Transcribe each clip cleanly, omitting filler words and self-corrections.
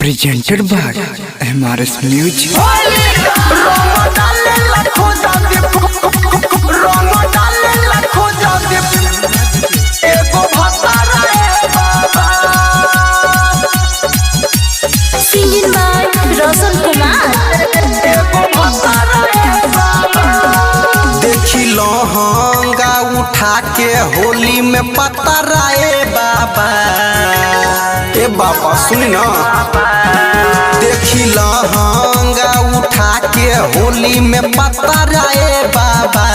presented by MRS Music. Singing by Roshan Kumar. देखी लहंगा उठा के होली में पतराए बाबा। ए बाबा सुनी ना, देखी लहंगा उठा के होली में पतराए बाबा।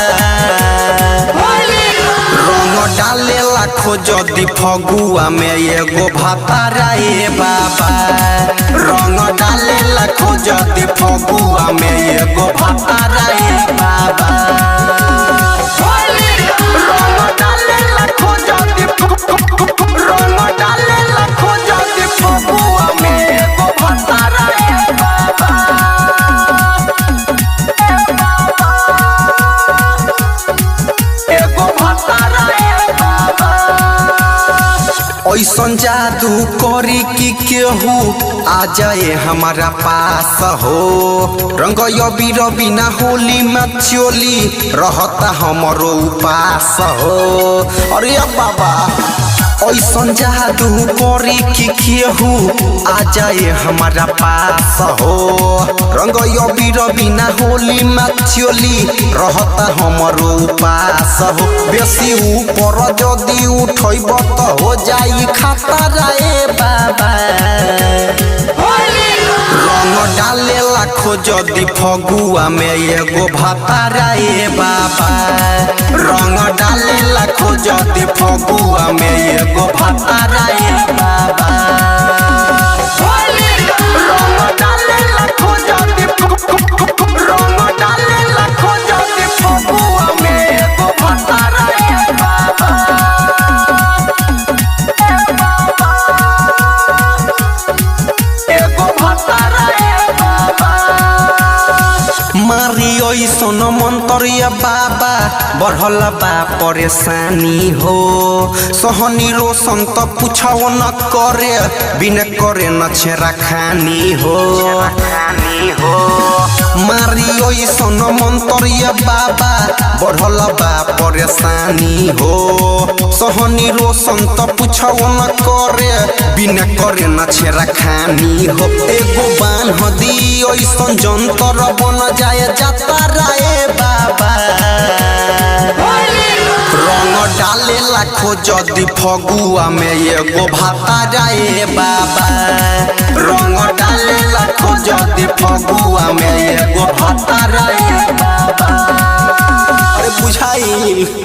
रंग डाले लाखो जदी फगुआ में एगो भाताराए बाबा। रंग डाले लाखो जदी फगुआ में एगो भाताराए बाबा। ऐसन जादू करी कि केहू आ जाए हमारा पास हो। रंग अबीर बिना होली में चोली रहता हमारो उपास हो। अरे बाबा ऐसन जादू करी कि केहू आ जाए हमारा पास हो। रंग अबीर बिना होली में चोली रहता हमारो उपास हो। बेसी ऊपर जदी उठब तो हो जाई खतराए बाबा। रंग डाले लाखो जदी फगुआ में एगो भाताराए बाबा। रंग डाले लाखो जदी फगुआ में एगो भाताराए बाबा। मारी ऐसन मंतरिया बाबा बढ़ल बा परेशानी हो। सहनी रोशन तो पूछो न करे बिना करे न छेरा खानी हो। मारी ऐसन मंतरिया बाबा बढ़ल बा परेशानी हो। सहनी रोशन तो पूछो न करे बिना करे न छेरा खानी हो। एगो बान्ह दी ऐसन जंतर बन जाए जाताराए बाबा। रंग डाले लाखो जदी फगुआ में एगो भाताराए बाबा। रंग डाले लाखो जदी फगुआ में एगो भाताराए बाबा। अरे बुझाई।